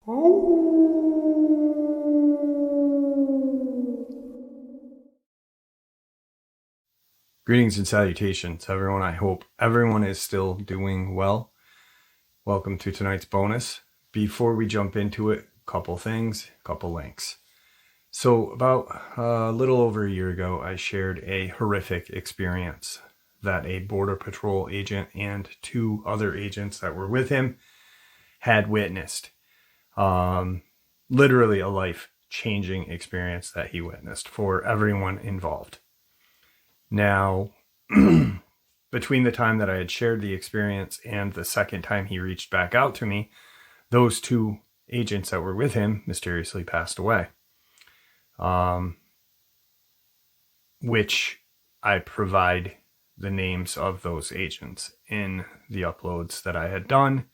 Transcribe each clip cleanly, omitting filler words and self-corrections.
Greetings and salutations, everyone. I hope everyone is still doing well. Welcome to tonight's bonus. Before we jump into it, couple things, couple links. So about a little over a year ago, I shared a horrific experience that a Border Patrol agent and two other agents that were with him had witnessed. Literally a life-changing experience that he witnessed for everyone involved. Now, between the time that I had shared the experience and the second time he reached back out to me, those two agents that were with him mysteriously passed away. Which I provide the names of those agents in the uploads that I had done.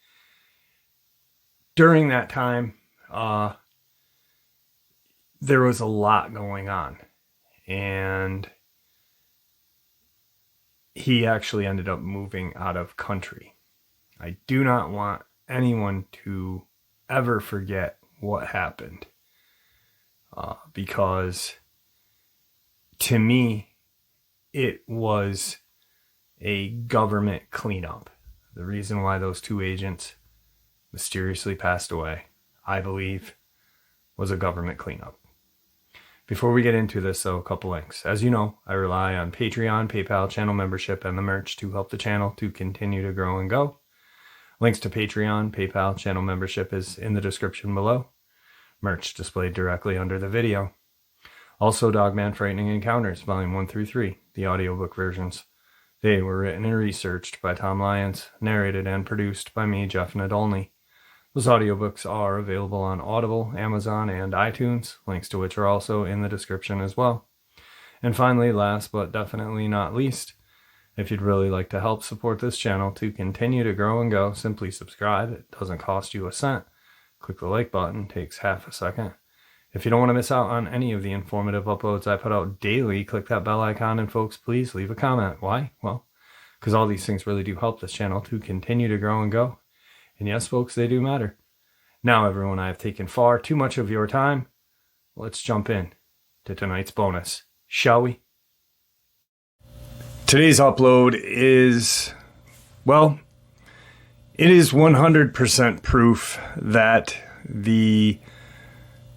During that time, there was a lot going on, and he actually ended up moving out of country. I do not want anyone to ever forget what happened, because to me, it was a government cleanup. The reason why those two agents mysteriously passed away, I believe, was a government cleanup. Before we get into this, though, a couple links. As you know, I rely on Patreon, PayPal, channel membership, and the merch to help the channel to continue to grow and go. Links to Patreon, PayPal, channel membership is in the description below. Merch displayed directly under the video. Also, Dogman Frightening Encounters, Volume 1 through 3, the audiobook versions. They were written and researched by Tom Lyons, narrated and produced by me, Jeff Nadolny. Those audiobooks are available on Audible, Amazon, and iTunes, links to which are also in the description as well. And finally, last but definitely not least, if you'd really like to help support this channel to continue to grow and go, simply subscribe. It doesn't cost you a cent. Click the like button, takes half a second. If you don't want to miss out on any of the informative uploads I put out daily, click that bell icon, and folks, please leave a comment. Why? Well, because all these things really do help this channel to continue to grow and go. And yes, folks, they do matter. Now, everyone, I have taken far too much of your time. Let's jump in to tonight's bonus, shall we? Today's upload is, well, it is 100% proof that the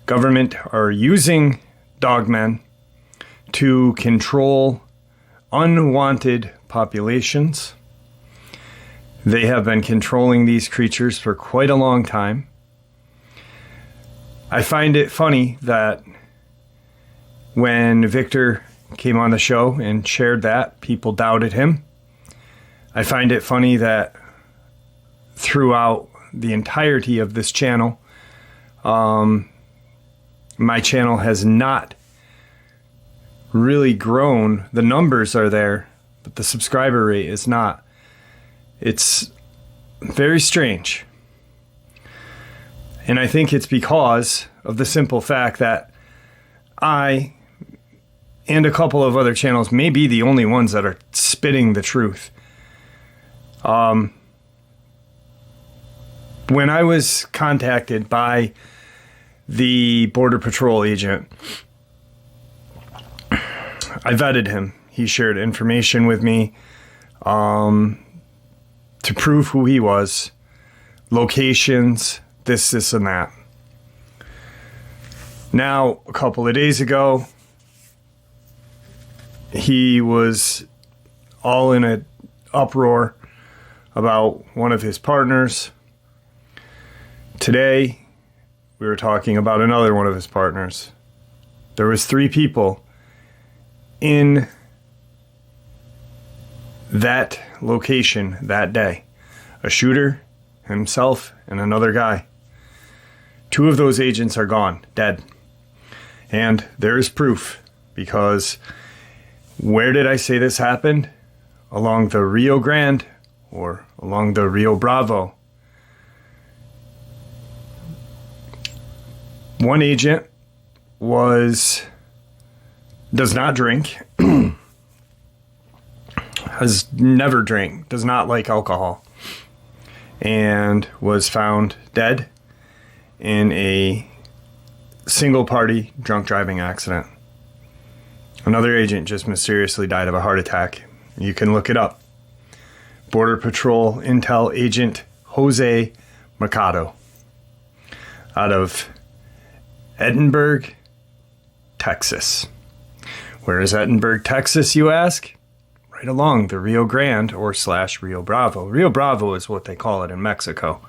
government are using dogmen to control unwanted populations. They have been controlling these creatures for quite a long time. I find it funny that when Victor came on the show and shared that, people doubted him. I find it funny that throughout the entirety of this channel, my channel has not really grown. The numbers are there, but the subscriber rate is not. It's very strange. And I think it's because of the simple fact that I and a couple of other channels may be the only ones that are spitting the truth. When I was contacted by the Border Patrol agent, I vetted him. He shared information with me to prove who he was, locations, this, and that. Now, a couple of days ago, he was all in an uproar about one of his partners. Today, we were talking about another one of his partners. There was 3 people in that location that day. A shooter, himself, and another guy. 2 of those agents are gone, dead. And there is proof, because where did I say this happened? Along the Rio Grande, or along the Rio Bravo. One agent does not drink, has never drank, does not like alcohol, and was found dead in a single-party drunk driving accident. Another agent just mysteriously died of a heart attack. You can look it up. Border Patrol Intel Agent Jose Mercado out of Edinburgh, Texas. Where is Edinburgh, Texas, you ask? Right along the Rio Grande or / Rio Bravo. Rio Bravo is what they call it in Mexico.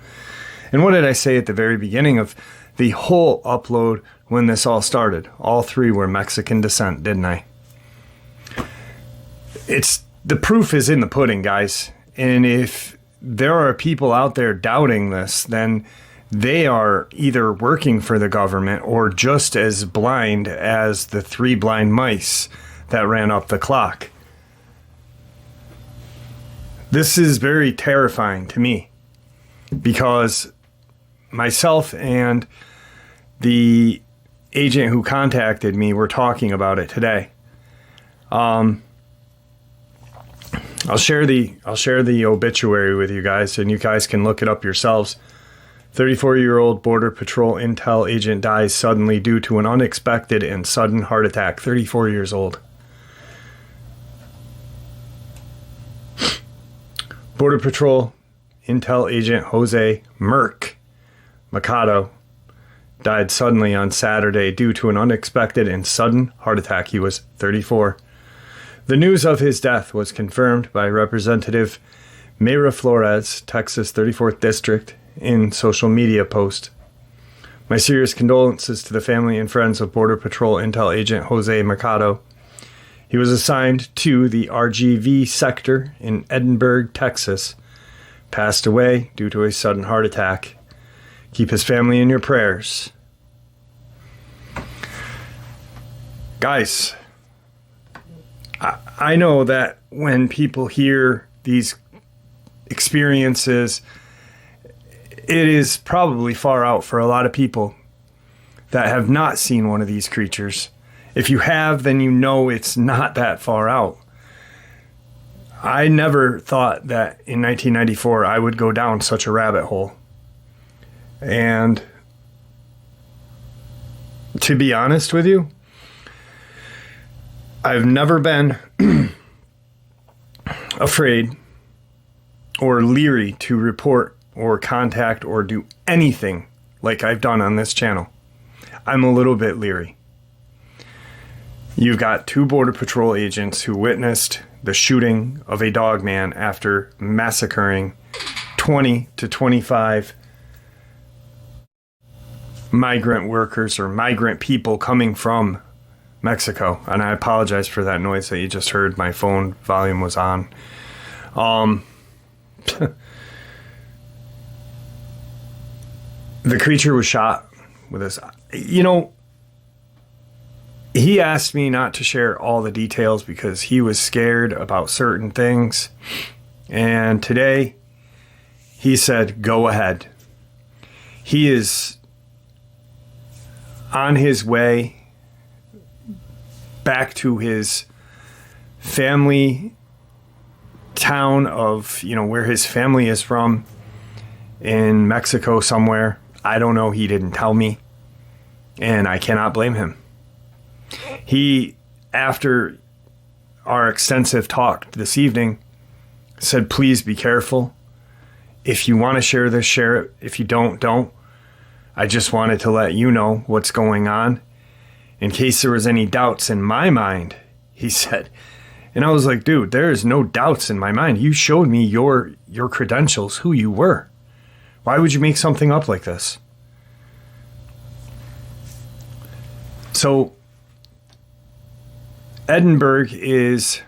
And what did I say at the very beginning of the whole upload when this all started? All three were Mexican descent, didn't I? The proof is in the pudding, guys. And if there are people out there doubting this, then they are either working for the government or just as blind as the 3 blind mice that ran up the clock. This is very terrifying to me because myself and the agent who contacted me were talking about it today. I'll share the obituary with you guys, and you guys can look it up yourselves. 34-year-old Border Patrol Intel agent dies suddenly due to an unexpected and sudden heart attack. 34 years old. Border Patrol Intel agent Jose Mercado died suddenly on Saturday due to an unexpected and sudden heart attack. He was 34. The news of his death was confirmed by Representative Mayra Flores, Texas 34th District, in social media post. My serious condolences to the family and friends of Border Patrol Intel Agent Jose Mercado. He was assigned to the RGV sector in Edinburgh, Texas. Passed away due to a sudden heart attack. Keep his family in your prayers. Guys, I know that when people hear these experiences, it is probably far out for a lot of people that have not seen one of these creatures. If you have, then you know it's not that far out. I never thought that in 1994 I would go down such a rabbit hole. And to be honest with you, I've never been afraid or leery to report or contact or do anything like I've done on this channel. I'm a little bit leery. You've got 2 Border Patrol agents who witnessed the shooting of a Dogman after massacring 20 to 25 migrant workers or migrant people coming from Mexico. And I apologize for that noise that you just heard. My phone volume was on. The creature was shot with this. He asked me not to share all the details because he was scared about certain things. And today, he said, go ahead. He is on his way back to his family town of, where his family is from in Mexico somewhere. I don't know. He didn't tell me. And I cannot blame him. He, after our extensive talk this evening, said, please be careful. If you want to share this, share it. If you don't. I just wanted to let you know what's going on in case there was any doubts in my mind, he said. And I was like, dude, there is no doubts in my mind. You showed me your credentials, who you were. Why would you make something up like this? So Edinburgh is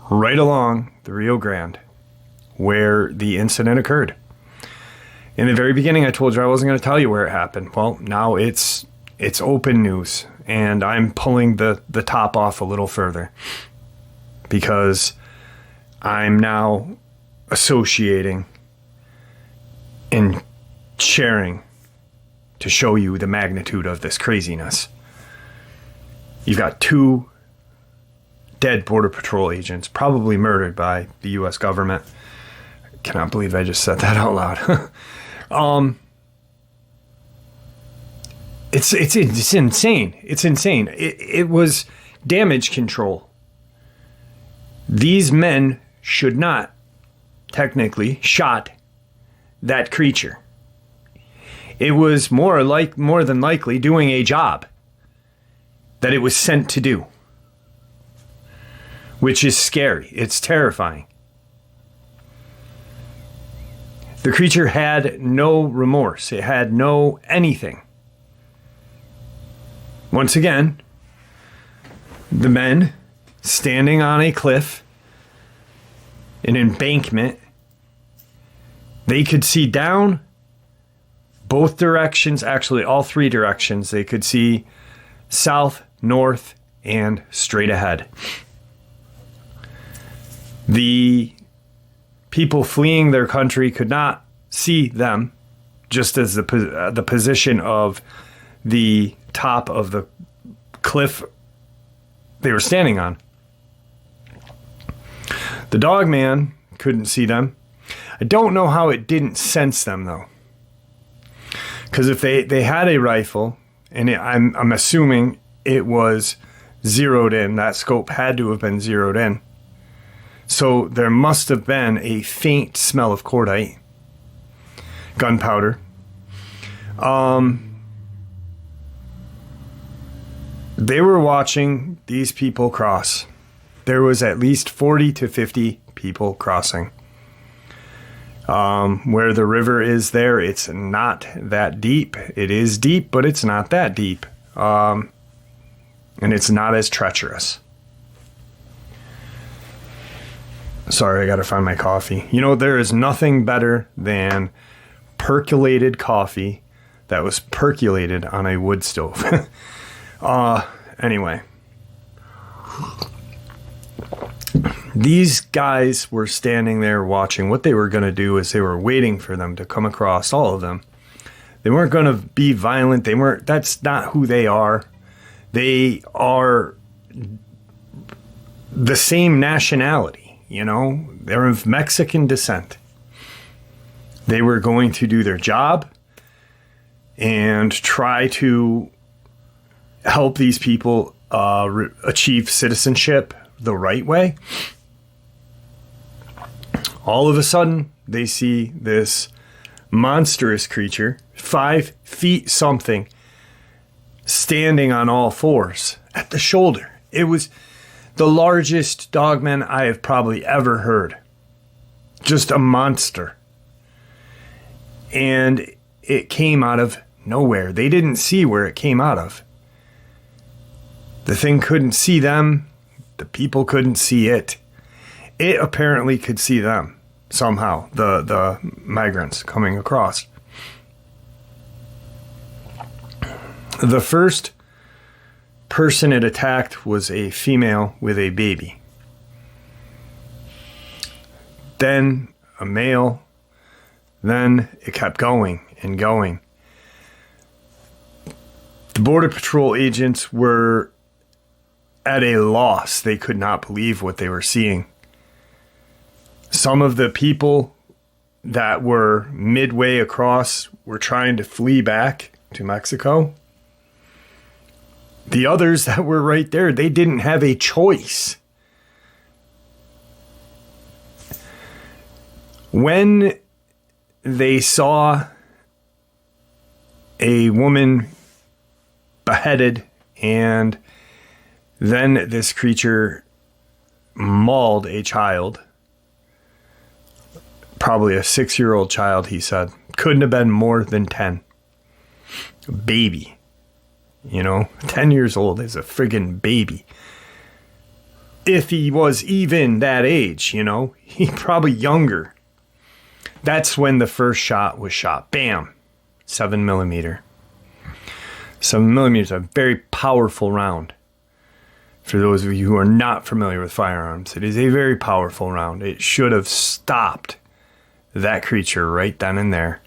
right along the Rio Grande where the incident occurred. In the very beginning, I told you I wasn't going to tell you where it happened. Well, now it's open news, and I'm pulling the top off a little further because I'm now associating and sharing to show you the magnitude of this craziness. You've got 2 dead Border Patrol agents, probably murdered by the U.S. government. I cannot believe I just said that out loud. It's insane. It's insane. It was damage control. These men should not technically shot that creature. It was more than likely doing a job that it was sent to do, which is scary. It's terrifying. The creature had no remorse. It had no anything. Once again, the men standing on a cliff, an embankment, they could see down both directions, actually all three directions. They could see south, north, and straight ahead. The people fleeing their country could not see them, just as the position of the top of the cliff they were standing on. The Dogman couldn't see them. I don't know how it didn't sense them, though. Because if they had a rifle, and I'm assuming it was zeroed in, that scope had to have been zeroed in. So there must have been a faint smell of cordite, gunpowder. They were watching these people cross. There was at least 40 to 50 people crossing. Where the river is there, it's not that deep. It is deep, but it's not that deep. And it's not as treacherous. Sorry, I gotta find my coffee. You know, there is nothing better than percolated coffee that was percolated on a wood stove. Anyway. These guys were standing there watching. What they were going to do is they were waiting for them to come across, all of them. They weren't going to be violent. That's not who they are. They are the same nationality, you know. They're of Mexican descent. They were going to do their job and try to help these people achieve citizenship the right way. All of a sudden, they see this monstrous creature, 5 feet something, standing on all fours at the shoulder. It was the largest dogman I have probably ever heard. Just a monster. And it came out of nowhere. They didn't see where it came out of. The thing couldn't see them. The people couldn't see it. It apparently could see them somehow, the migrants coming across. The first person it attacked was a female with a baby. Then a male. Then it kept going and going. The Border Patrol agents were at a loss. They could not believe what they were seeing. Some of the people that were midway across were trying to flee back to Mexico. The others that were right there, they didn't have a choice. When they saw a woman beheaded and then this creature mauled a child, probably a 6-year-old child, he said. Couldn't have been more than 10. A baby. You know, 10 years old is a friggin' baby. If he was even that age, you know, he probably younger. That's when the first shot was shot. Bam. 7mm. 7mm is a very powerful round. For those of you who are not familiar with firearms, it is a very powerful round. It should have stopped that creature right then and there.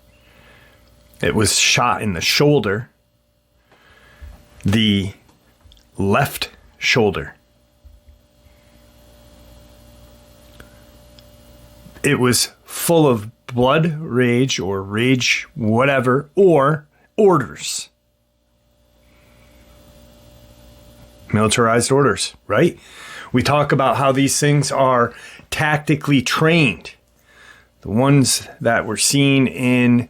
It was shot in the shoulder, the left shoulder. It was full of blood, rage, or rage, whatever, or orders. Militarized orders, right? We talk about how these things are tactically trained. The ones that were seen in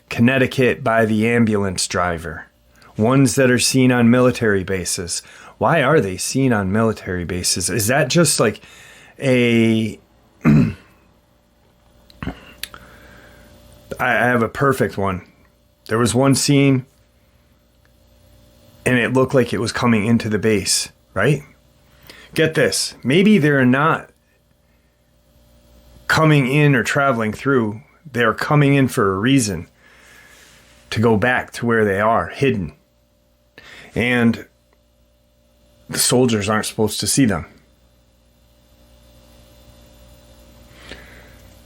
Connecticut by the ambulance driver. Ones that are seen on military bases. Why are they seen on military bases? Is that just like a... I have a perfect one. There was one scene and it looked like it was coming into the base, right? Get this. Maybe they're not coming in or traveling through. They're coming in for a reason to go back to where they are, hidden. And the soldiers aren't supposed to see them.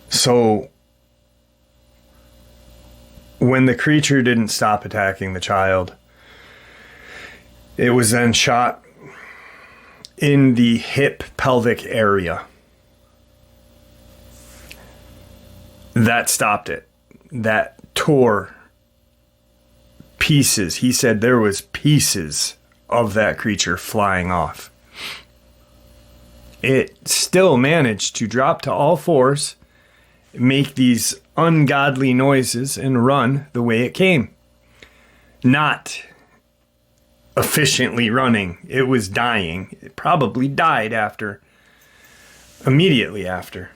So when the creature didn't stop attacking the child, it was then shot in the hip pelvic area. That stopped it. That tore pieces. He said there was pieces of that creature flying off. It still managed to drop to all fours, make these ungodly noises, and run the way it came. Not efficiently running. It was dying. It probably died immediately after.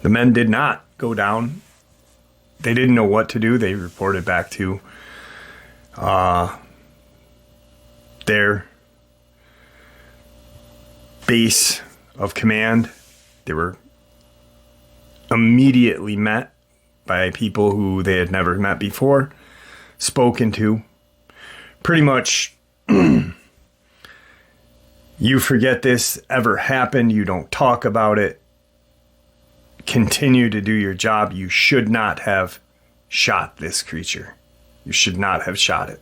The men did not go down. They didn't know what to do. They reported back to their base of command. They were immediately met by people who they had never met before, spoken to. Pretty much, you forget this ever happened. You don't talk about it. Continue to do your job. You should not have shot this creature. You should not have shot it.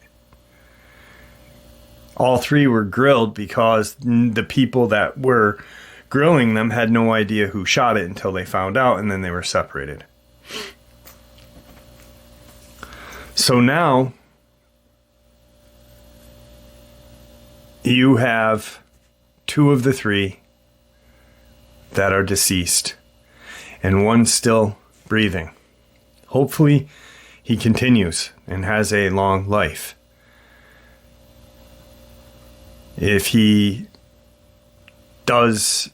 All three were grilled because the people that were grilling them had no idea who shot it until they found out, and then they were separated. So now you have two of the three that are deceased and one still breathing. Hopefully he continues and has a long life. If he does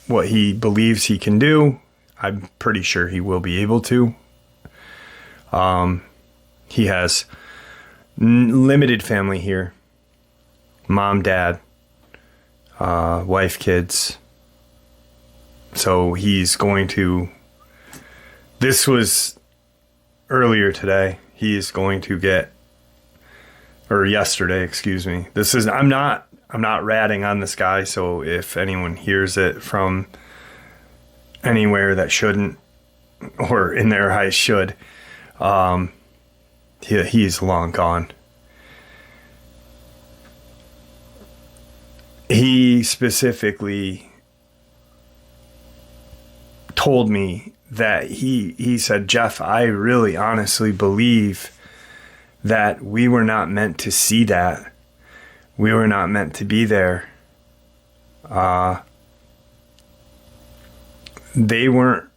what he believes he can do, I'm pretty sure he will be able to. He has limited family here. Mom, dad, wife, kids. So he's going to... This was earlier today. He is going to get... Or yesterday, excuse me. This is... I'm not ratting on this guy, so if anyone hears it from anywhere that shouldn't, or in their eyes should, he's long gone. He specifically told me that he said, Jeff, I really honestly believe that we were not meant to see that. We were not meant to be there. They weren't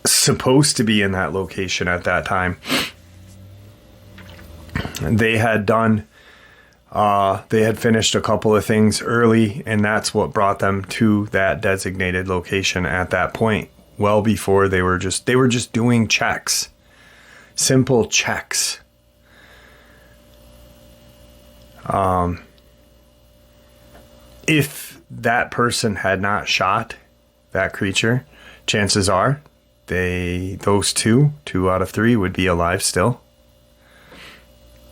supposed to be in that location at that time. They had finished a couple of things early, and that's what brought them to that designated location at that point. Well before they were just doing checks. Simple checks. If that person had not shot that creature, chances are those two out of three would be alive still.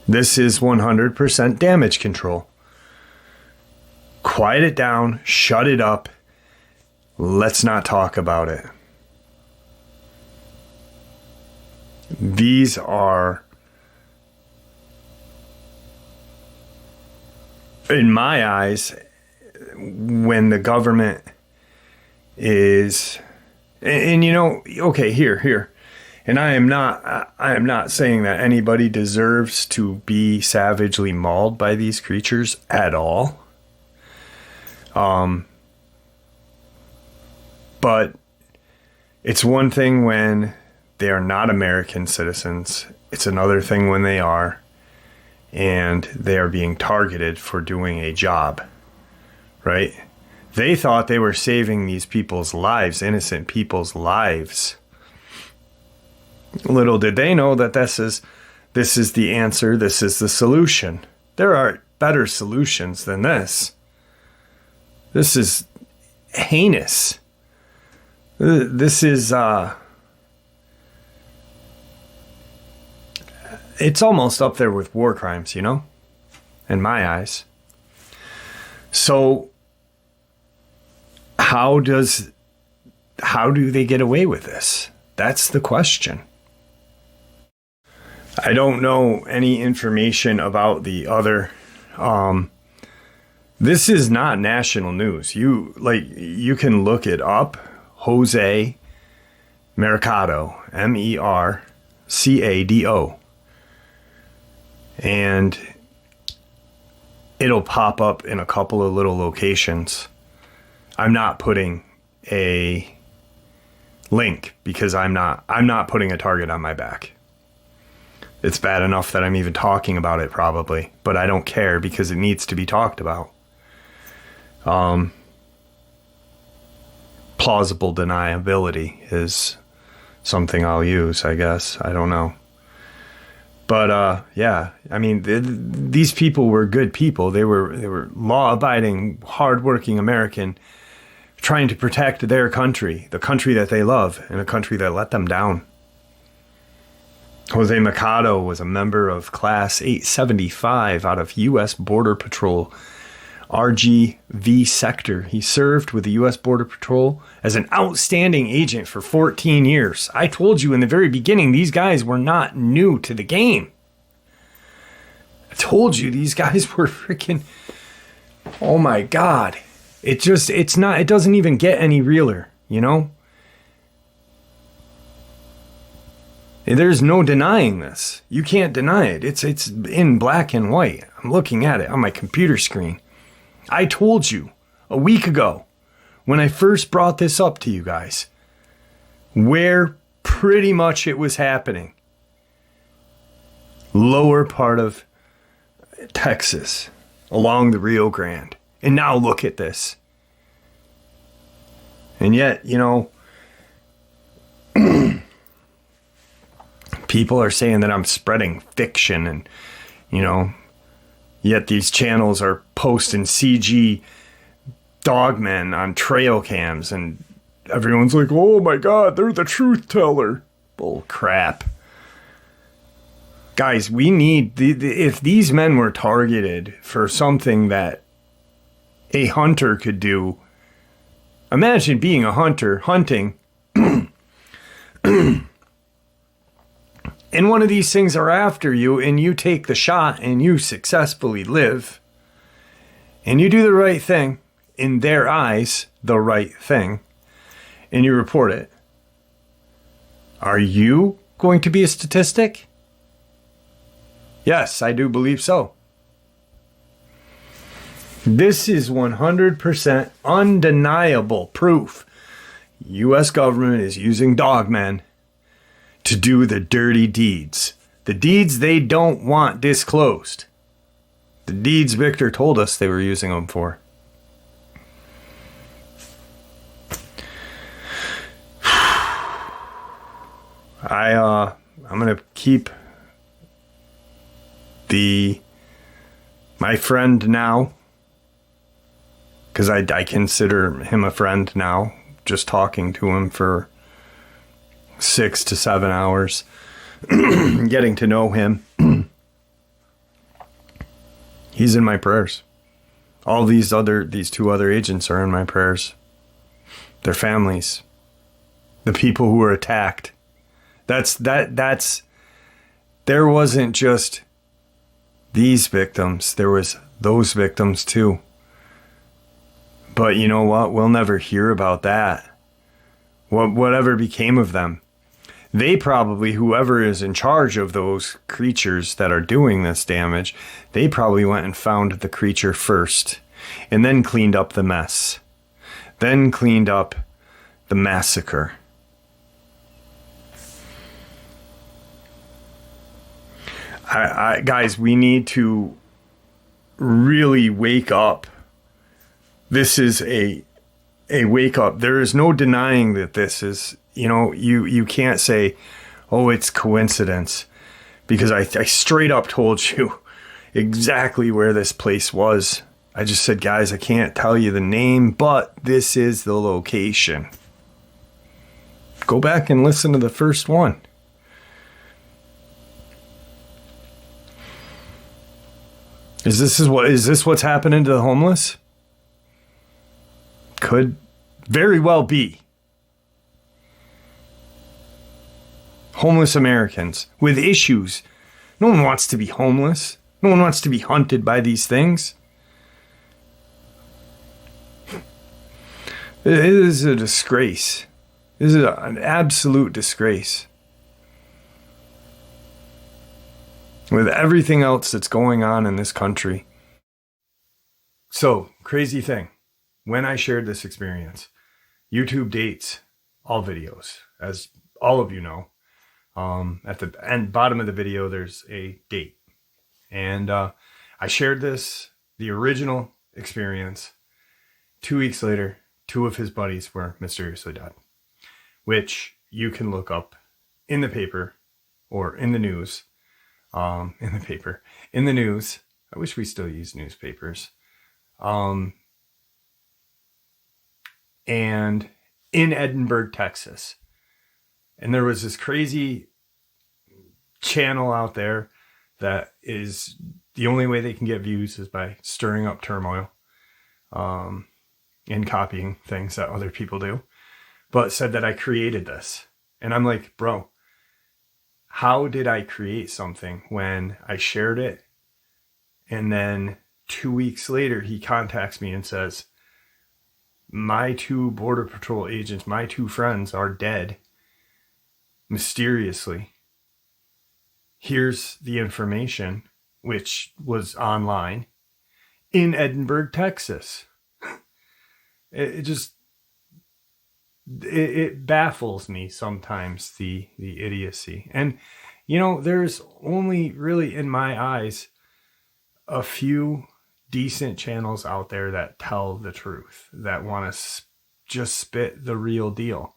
This is 100% damage control. Quiet it down, shut it up. Let's not talk about it. These are, in my eyes, when the government is, and you know, okay, here. And I am not saying that anybody deserves to be savagely mauled by these creatures at all. But it's one thing when they are not American citizens. It's another thing when they are, and they are being targeted for doing a job, right? They thought they were saving these people's lives, innocent people's lives. Little did they know that this is the answer. This is the solution. There are better solutions than this. This is heinous. This is, it's almost up there with war crimes, you know, in my eyes. So how do they get away with this? That's the question. I don't know any information about the other. This is not national news. You can look it up. Jose Mercado, Mercado, and it'll pop up in a couple of little locations. I'm not putting a link because I'm not putting a target on my back. It's bad enough that I'm even talking about it probably, but I don't care because it needs to be talked about. Plausible deniability is something I'll use, I guess. I don't know. But yeah, I mean, these people were good people. They were law-abiding, hard-working American trying to protect their country, the country that they love, and a country that let them down. Jose Mercado was a member of Class 875 out of U.S. Border Patrol, RGV Sector. He served with the U.S. Border Patrol as an outstanding agent for 14 years. I told you in the very beginning, these guys were not new to the game. I told you these guys were freaking, oh my God. It doesn't even get any realer, you know? There's no denying this. You can't deny it. It's in black and white. I'm looking at it on my computer screen. I told you a week ago when I first brought this up to you guys where pretty much it was happening. Lower part of Texas, along the Rio Grande. And now look at this. And yet, you know, people are saying that I'm spreading fiction and, you know, yet these channels are posting CG dogmen on trail cams and everyone's like, oh my God, they're the truth teller. Bull crap. Guys, we need, if these men were targeted for something that a hunter could do, imagine being a hunter, hunting, and one of these things are after you and you take the shot and you successfully live and you do the right thing, in their eyes, the right thing, and you report it. Are you going to be a statistic? Yes, I do believe so. This is 100% undeniable proof. U.S. government is using dogmen to do the dirty deeds. The deeds they don't want disclosed. The deeds Victor told us they were using them for. I'm going to keep my friend now, because I consider him a friend now, just talking to him for 6 to 7 hours, getting to know him. He's in my prayers. All these two other agents are in my prayers. Their families, the people who were attacked. There wasn't just these victims. There was those victims too. But you know what? We'll never hear about that. Whatever became of them. They probably, whoever is in charge of those creatures that are doing this damage, they probably went and found the creature first and then cleaned up the mess, then cleaned up the massacre. Guys, we need to really wake up. This is a wake up. There is no denying that this is, you can't say, oh, it's coincidence, because I straight up told you exactly where this place was. I just said, guys, I can't tell you the name, but this is the location. Go back and listen to the first one. Is this what's happening to the homeless? Could very well be. Homeless Americans with issues. No one wants to be homeless. No one wants to be hunted by these things. It is a disgrace. This is an absolute disgrace. With everything else that's going on in this country. So, crazy thing. When I shared this experience, YouTube dates all videos, as all of you know. At the bottom of the video, there's a date. And I shared the original experience. 2 weeks later, 2 of his buddies were mysteriously dead, which you can look up in the paper or in the news. In the news. I wish we still use newspapers. And in Edinburgh, Texas. And there was this crazy channel out there that is the only way they can get views is by stirring up turmoil, and copying things that other people do, but said that I created this. And I'm like, bro, how did I create something when I shared it? And then 2 weeks later, he contacts me and says, my 2 Border Patrol agents, my 2 friends are dead. Mysteriously. Here's the information, which was online in Edinburgh, Texas. It baffles me sometimes, the idiocy. And, there's only really, in my eyes, a few decent channels out there that tell the truth, that want to just spit the real deal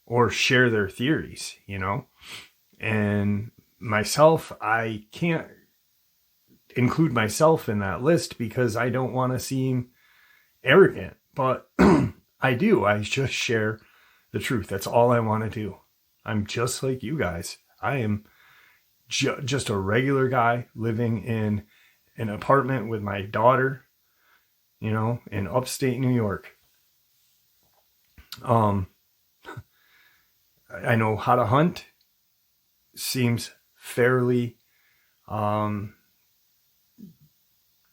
or share their theories, And myself, I can't include myself in that list because I don't want to seem arrogant, but I do. I just share the truth. That's all I want to do. I'm just like you guys. I am just a regular guy living in an apartment with my daughter, in upstate New York. I know how to hunt. Seems fairly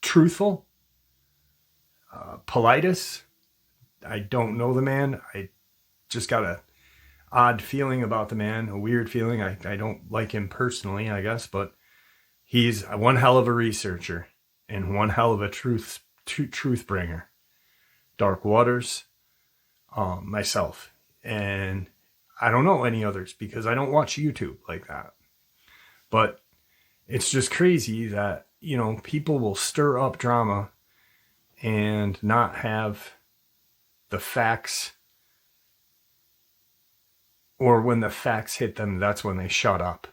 truthful. Politous. I don't know the man. I just got a odd feeling about the man, a weird feeling. I don't like him personally, I guess, but he's one hell of a researcher and one hell of a truth bringer. Dark Waters, myself, and I don't know any others because I don't watch YouTube like that. But it's just crazy that, people will stir up drama and not have the facts, or when the facts hit them, that's when they shut up,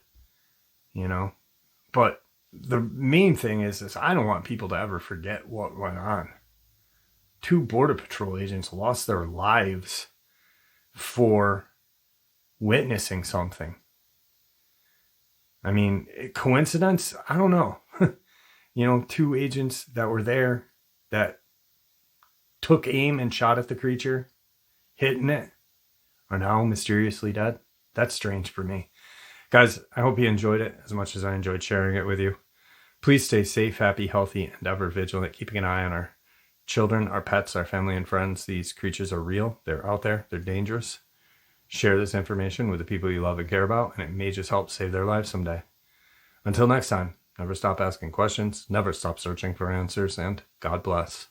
But the main thing is this: I don't want people to ever forget what went on. 2 Border Patrol agents lost their lives for witnessing something. I mean, coincidence? I don't know. 2 agents that were there that took aim and shot at the creature, hitting it, are now mysteriously dead. That's strange for me. Guys, I hope you enjoyed it as much as I enjoyed sharing it with you. Please stay safe, happy, healthy, and ever vigilant, keeping an eye on our children, our pets, our family, and friends. These creatures are real. They're out there. They're dangerous. Share this information with the people you love and care about, and it may just help save their lives someday. Until next time, never stop asking questions, never stop searching for answers, and God bless.